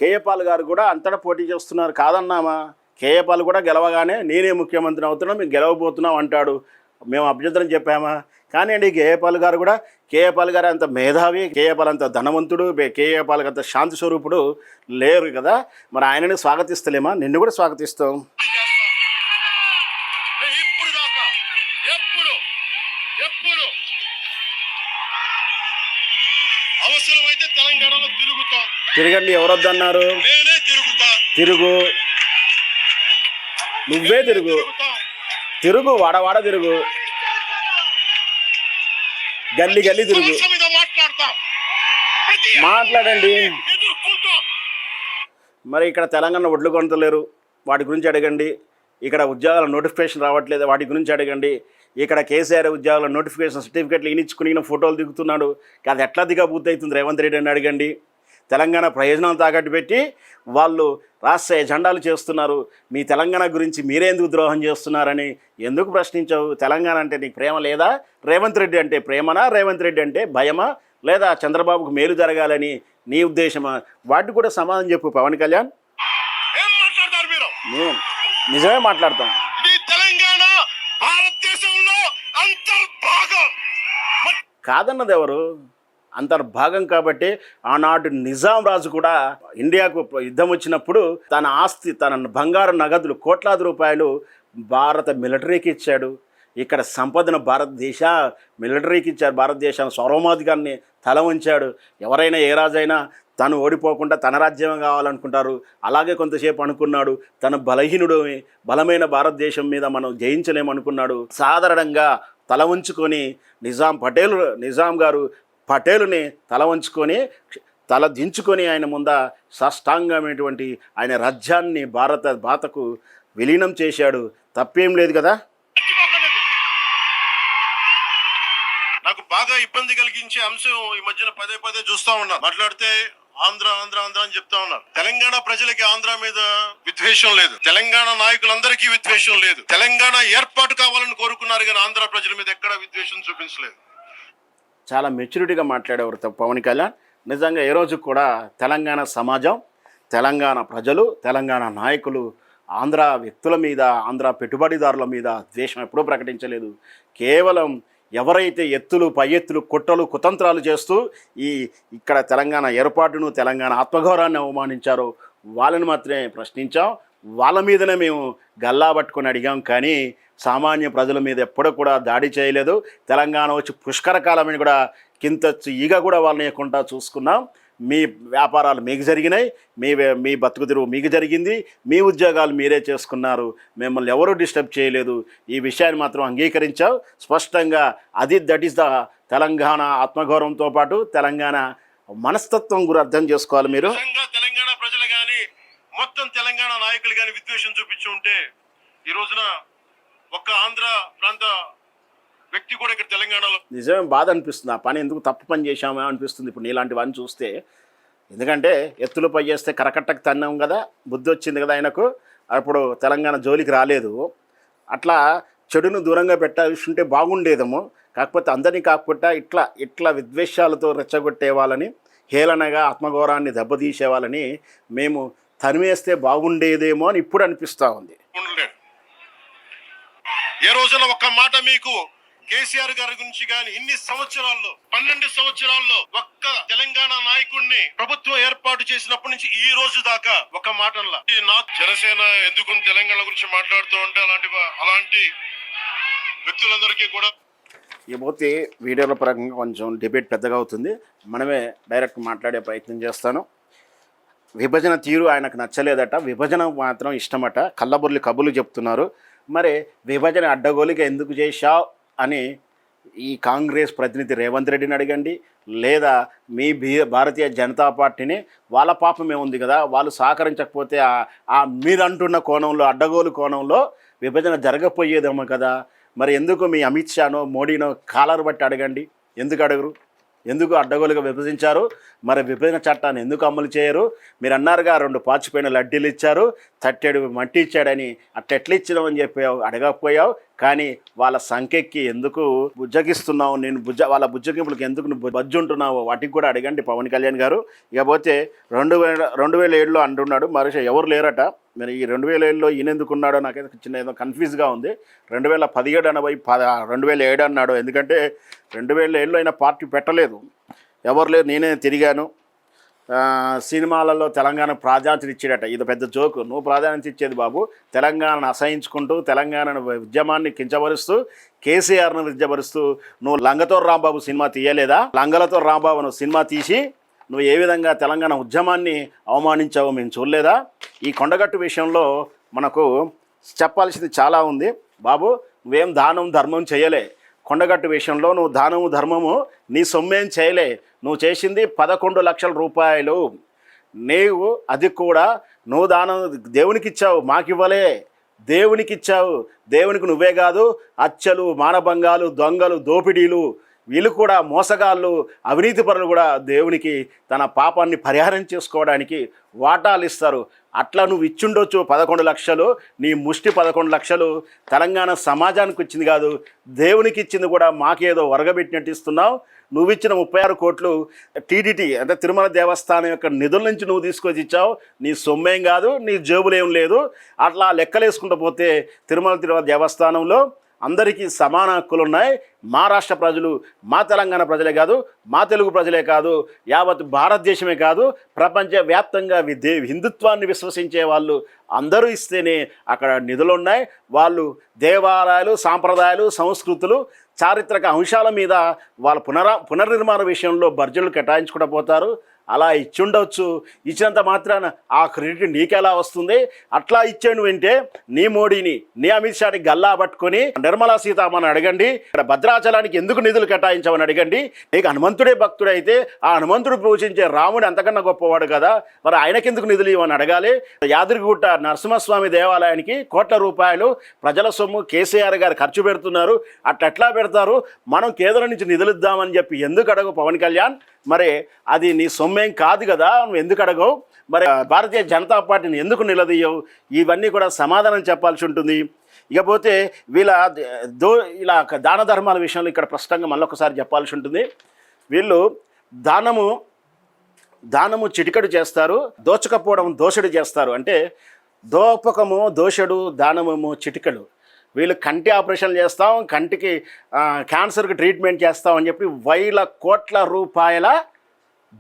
KA Paul గారు కూడా అంతటా పోటీ చేస్తున్నారు కాదన్నామా? కేఏ పాల్ కూడా గెలవగానే నేనే ముఖ్యమంత్రిని అవుతున్నా, మేము గెలవబోతున్నాం అంటాడు. మేము అభ్యంతరం చెప్పామా? కానీ అండి కేఏ పాల్ గారు అంత మేధావి, కేఏ పాల్ అంత ధనవంతుడు, కేఏ పాల్ అంత శాంతి స్వరూపుడు లేరు కదా. మరి ఆయనని స్వాగతిస్తలేమా? నిన్ను కూడా స్వాగతిస్తాం. అవసరమైతే తెలంగాణలో తిరుగుతాం. తిరగండి, ఎవరొద్దన్నారు? తిరుగు, నువ్వే తిరుగు, వాడవాడ తిరుగు, గల్లీ తిరుగు, మాట్లాడండి. మరి ఇక్కడ తెలంగాణ ఒడ్లు కొనలేరు, వాటి గురించి అడగండి. ఇక్కడ ఉద్యోగాల నోటిఫికేషన్ రావట్లేదు, వాటి గురించి అడగండి. ఇక్కడ కేసీఆర్ ఉద్యోగాల నోటిఫికేషన్ సర్టిఫికెట్లు ఈనిచ్చుకుని ఫోటోలు దిగుతున్నాడు, అది ఎట్లా దిగబుద్ధి అవుతుంది రేవంత్ రెడ్డి అని అడగండి. తెలంగాణ ప్రయోజనాలు తాకట్టు పెట్టి వాళ్ళు రాష్ట్ర ఎజెండాలు చేస్తున్నారు. మీ తెలంగాణ గురించి మీరే ఎందుకు ద్రోహం చేస్తున్నారని ఎందుకు ప్రశ్నించావు? తెలంగాణ అంటే నీకు ప్రేమ లేదా? రేవంత్ రెడ్డి అంటే ప్రేమనా? రేవంత్ రెడ్డి అంటే భయమా? లేదా చంద్రబాబుకు మేలు జరగాలని నీ ఉద్దేశమా? వాటికి కూడా సమాధానం చెప్పు పవన్ కళ్యాణ్. మేము నిజమే మాట్లాడతాం. కాదన్నది ఎవరు? అంతర్భాగం. కాబట్టి ఆనాడు నిజాం రాజు కూడా ఇండియాకు యుద్ధం వచ్చినప్పుడు తన ఆస్తి, తన బంగారు నగదులు కోట్లాది రూపాయలు భారత మిలిటరీకి ఇచ్చాడు. ఇక్కడ సంపదను భారతదేశ మిలిటరీకి ఇచ్చారు. భారతదేశాన్ని సార్వభౌమాధికారాన్ని తల ఉంచాడు. ఎవరైనా ఏ రాజైనా తను ఓడిపోకుండా తన రాజ్యం కావాలనుకుంటారు. అలాగే కొంతసేపు అనుకున్నాడు, తన బలమైన భారతదేశం మీద మనం జయించలేమనుకున్నాడు. సాధారణంగా తల ఉంచుకొని నిజాం గారు పటేలుని తల వంచుకొని తల దించుకొని ఆయన ముంద సాష్టాంగమైనటువంటి ఆయన రాజ్యాన్ని భారతకు విలీనం చేశాడు. తప్పేం లేదు కదా. నాకు బాగా ఇబ్బంది కలిగించే అంశం ఈ మధ్యన పదే చూస్తా ఉన్నా. మాట్లాడితే ఆంధ్ర అని చెప్తా ఉన్నారు. తెలంగాణ ప్రజలకి ఆంధ్ర మీద విద్వేషం లేదు, తెలంగాణ నాయకులందరికీ విద్వేషం లేదు. తెలంగాణ ఏర్పాటు కావాలని కోరుకున్నారు కానీ ఆంధ్ర ప్రజల మీద ఎక్కడా విద్వేషం చూపించలేదు. చాలా మెచ్యూరిటీగా మాట్లాడేవారు పవన్ కళ్యాణ్. నిజంగా ఈ రోజు కూడా తెలంగాణ సమాజం, తెలంగాణ ప్రజలు, తెలంగాణ నాయకులు ఆంధ్ర వ్యక్తుల మీద, ఆంధ్ర పెట్టుబడిదారుల మీద ద్వేషం ఎప్పుడూ ప్రకటించలేదు. కేవలం ఎవరైతే పై ఎత్తులు కుట్రలు కుతంత్రాలు చేస్తూ ఇక్కడ తెలంగాణ ఏర్పాటును, తెలంగాణ ఆత్మగౌరవాన్ని అవమానించారో వాళ్ళని మాత్రమే ప్రశ్నించాం. వాళ్ళ మీదనే మేము గల్లా పట్టుకొని అడిగాం. కానీ సామాన్య ప్రజల మీద ఎప్పుడూ కూడా దాడి చేయలేదు. తెలంగాణ వచ్చి పుష్కర కాలమని కూడా కింతొచ్చి ఈగ కూడా వాళ్ళని లేకుండా చూసుకున్నాం. మీ వ్యాపారాలు మీకు జరిగినాయి, మీ బతుకు తెరువు మీకు జరిగింది, మీ ఉద్యోగాలు మీరే చేసుకున్నారు, మిమ్మల్ని ఎవరూ డిస్టర్బ్ చేయలేదు. ఈ విషయాన్ని మాత్రం అంగీకరించావు స్పష్టంగా. దట్ ఈస్ ద తెలంగాణ ఆత్మగౌరవంతో పాటు తెలంగాణ మనస్తత్వం గురించి అర్థం చేసుకోవాలి మీరు. తెలంగాణ ప్రజలు కానీ మొత్తం తెలంగాణ నాయకులు కానీ విద్వేషం చూపించి ఉంటే ఈ రోజున ఒక్క ఆంధ్ర ప్రాంత వ్యక్తి కూడా ఇక్కడ తెలంగాణలో నిజమే బాధ అనిపిస్తుంది. ఆ పని ఎందుకు తప్పు పని చేశామో అనిపిస్తుంది ఇప్పుడు నీలాంటి వాడిని చూస్తే. ఎందుకంటే ఎత్తులు పై చేస్తే కరకట్టకు తన్నాం కదా, బుద్ధి వచ్చింది కదా ఆయనకు. అప్పుడు తెలంగాణ జోలికి రాలేదు. అట్లా చెడును దూరంగా పెట్టాల్సింటే బాగుండేదేమో. కాకపోతే అందరినీ కాకపోతే ఇట్లా విద్వేషాలతో రెచ్చగొట్టే వాళ్ళని, హేళనగా ఆత్మగౌరవాన్ని దెబ్బతీసే వాళ్ళని మేము తరిమేస్తే బాగుండేదేమో అని ఇప్పుడు అనిపిస్తూ ఉంది. ఏ రోజున ఒక్క మాట మీకు కేసీఆర్ గారి గురించి కానీ ఇన్ని సంవత్సరాల్లో 12 సంవత్సరాల్లో ఒక్క తెలంగాణ నాయకుడిని ప్రభుత్వం ఏర్పాటు చేసినప్పటి నుంచి ఈ రోజు దాకా ఒక మాటలా నాకు జనసేన ఎందుకు తెలంగాణ గురించి మాట్లాడుతూ ఉంటే అలాంటి వ్యక్తులందరికీ కూడా ఇకపోతే వీడియోల పరంగా కొంచెం డిబేట్ పెద్దగా అవుతుంది. మనమే డైరెక్ట్ మాట్లాడే ప్రయత్నం చేస్తాను. విభజన తీరు ఆయనకు నచ్చలేదట, విభజన మాత్రం ఇష్టమట, కళ్ళబొర్లి కబుర్లు చెప్తున్నారు. మరి విభజన అడ్డగోలిగా ఎందుకు చేశావు అని ఈ కాంగ్రెస్ ప్రతినిధి రేవంత్ రెడ్డిని అడగండి, లేదా మీ భారతీయ జనతా పార్టీని. వాళ్ళ పాపమే ఉంది కదా, వాళ్ళు సహకరించకపోతే మీరు అంటున్న కోణంలో, అడ్డగోలు కోణంలో విభజన జరగపోయేదేమో కదా. మరి ఎందుకు మీ అమిత్ షానో మోడీనో కాలర్ బట్టి అడగండి, ఎందుకు అడగరు? ఎందుకు అడ్డగోలుగా విభజించారు? మరి విభజన చట్టాన్ని ఎందుకు అమలు చేయరు? మీరు అన్నారుగా 2 పాచిపోయిన లడ్డీలు ఇచ్చారు, తట్టెడు మట్టి ఇచ్చాడని. అట్లా ఇచ్చినామని చెప్పావు, అడగకపోయావు. కానీ వాళ్ళ సంఖ్యకి ఎందుకు బుజ్జగిస్తున్నావు? నేను వాళ్ళ బుజ్జగింపులకు ఎందుకు నువ్వు బజ్జుంటున్నావు? వాటికి కూడా అడగండి పవన్ కళ్యాణ్ గారు. ఇకపోతే 2007లో అంటున్నాడు, మరి ఎవరు లేరట. మరి ఈ 2007లో ఈయన ఎందుకున్నాడో నాకైతే చిన్న ఏదో కన్ఫ్యూజ్గా ఉంది. 2017 అనబోయి 2007 అన్నాడు. ఎందుకంటే 2007లో అయినా పార్టీ పెట్టలేదు, ఎవరు లేరు, నేనే తిరిగాను. సినిమాలలో తెలంగాణ ప్రాధాన్యత ఇచ్చాడట. ఇది పెద్ద జోకు. నువ్వు ప్రాధాన్యత ఇచ్చేది బాబు తెలంగాణను అసహించుకుంటూ, తెలంగాణ ఉద్యమాన్ని కించపరుస్తూ, కేసీఆర్ను విద్యపరుస్తూ నువ్వు లంగతో రాంబాబు సినిమా తీయలేదా? లంగలతో రాంబాబు నువ్వు సినిమా తీసి నువ్వు ఏ విధంగా తెలంగాణ ఉద్యమాన్ని అవమానించావో మేము చూడలేదా? ఈ కొండగట్టు విషయంలో మనకు చెప్పాల్సింది చాలా ఉంది బాబు. నువ్వేం దానం ధర్మం చేయలే. కొండగట్టు విషయంలో నువ్వు దానము ధర్మము నీ సొమ్మేం చేయలే. నువ్వు చేసింది 11 లక్షల రూపాయలు. నీవు అది కూడా నువ్వు దానం దేవునికి ఇచ్చావు, మాకు ఇవ్వలే. దేవునికి ఇచ్చావు. దేవునికి నువ్వే కాదు, హత్యలు, మానభంగాలు, దొంగలు, దోపిడీలు, వీళ్ళు కూడా మోసగాళ్ళు, అవినీతి పరులు కూడా దేవునికి తన పాపాన్ని పరిహారం చేసుకోవడానికి వాటాలు ఇస్తారు. అట్లా నువ్వు ఇచ్చుండొచ్చు 11 లక్షలు. నీ ముష్టి 11 లక్షలు తెలంగాణ సమాజానికి ఇచ్చింది కాదు, దేవునికి ఇచ్చింది కూడా మాకేదో వరగబెట్టినట్టు ఇస్తున్నావు. నువ్వు ఇచ్చిన 36 కోట్లు టీటీటీ అంటే తిరుమల దేవస్థానం యొక్క నిధుల నుంచి నువ్వు తీసుకొచ్చి ఇచ్చావు. నీ సొమ్మేం కాదు, నీ జేబులు ఏం లేదు. అట్లా లెక్కలేసుకుంటూ పోతే తిరుమల దేవస్థానంలో అందరికీ సమాన హక్కులు ఉన్నాయి. మా రాష్ట్ర ప్రజలు, మా తెలంగాణ ప్రజలే కాదు, మా తెలుగు ప్రజలే కాదు, యావత్ భారతదేశమే కాదు, ప్రపంచవ్యాప్తంగా హిందుత్వాన్ని విశ్వసించే వాళ్ళు అందరూ ఇస్తేనే అక్కడ నిధులు ఉన్నాయి. వాళ్ళు దేవాలయాలు, సాంప్రదాయాలు, సంస్కృతులు, చారిత్రక అంశాల మీద వాళ్ళ పునర్నిర్మాణ విషయంలో బడ్జెట్లు కేటాయించుకుంటూ పోతారు. అలా ఇచ్చుండవచ్చు. ఇచ్చినంత మాత్రాన ఆ క్రెడిట్ నీకెలా వస్తుంది? అట్లా ఇచ్చాను వింటే నీ మోడీని, నీ అమిత్ షాని గల్లా పట్టుకొని నిర్మలా సీతారామన్ అడగండి, ఇక్కడ భద్రాచలానికి ఎందుకు నిధులు కేటాయించామని అడగండి. నీకు హనుమంతుడే భక్తుడైతే ఆ హనుమంతుడు పూజించే రాముడు అంతకన్నా గొప్పవాడు కదా, మరి ఆయనకెందుకు నిధులు ఇవ్వని అడగాలి. యాదగిరిగుట్ట నరసింహస్వామి దేవాలయానికి కోట్ల రూపాయలు ప్రజల సొమ్ము కేసీఆర్ గారు ఖర్చు పెడుతున్నారు. అట్లా పెడతారు. మనం కేంద్రం నుంచి నిధులు ఇద్దామని చెప్పి ఎందుకు అడగవు పవన్ కళ్యాణ్? మరి అది నీ సొమ్మేం కాదు కదా, నువ్వు ఎందుకు అడగవు? మరి భారతీయ జనతా పార్టీని ఎందుకు నిలదీయవు? ఇవన్నీ కూడా సమాధానం చెప్పాల్సి ఉంటుంది. ఇకపోతే ఇలా దాన ధర్మాల విషయంలో ఇక్కడ ప్రస్తుతంగా మళ్ళొకసారి చెప్పాల్సి ఉంటుంది. వీళ్ళు దానము చిటికడు చేస్తారు, దోచకపోవడం దోషుడు చేస్తారు. అంటే దోపకము దోషుడు, దానము చిటికడు. వీళ్ళు కంటి ఆపరేషన్లు చేస్తాం, కంటికి క్యాన్సర్కి ట్రీట్మెంట్ చేస్తాం అని చెప్పి వేల కోట్ల రూపాయల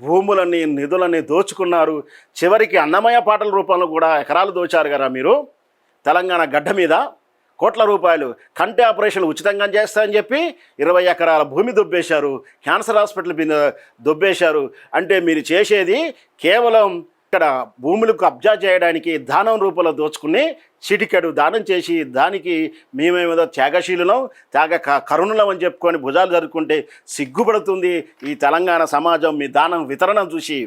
భూములని, నిధులని దోచుకున్నారు. చివరికి అన్నమయ్య పాటల రూపంలో కూడా ఎకరాలు దోచారు కదా మీరు. తెలంగాణ గడ్డ మీద కోట్ల రూపాయలు కంటి ఆపరేషన్లు ఉచితంగా చేస్తారని చెప్పి 20 ఎకరాల భూమి దొబ్బేశారు, క్యాన్సర్ హాస్పిటల్ మీద దొబ్బేశారు. అంటే మీరు చేసేది కేవలం ఇక్కడ భూములు కబ్జా చేయడానికి దానం రూపంలో దోచుకుని చిటికెడు దానం చేసి దానికి మేమేమో త్యాగశీలులం, కరుణులం అని చెప్పుకొని భుజాలు జరుపుకుంటే సిగ్గుపడుతుంది ఈ తెలంగాణ సమాజం మీ దానం వితరణ చూసి.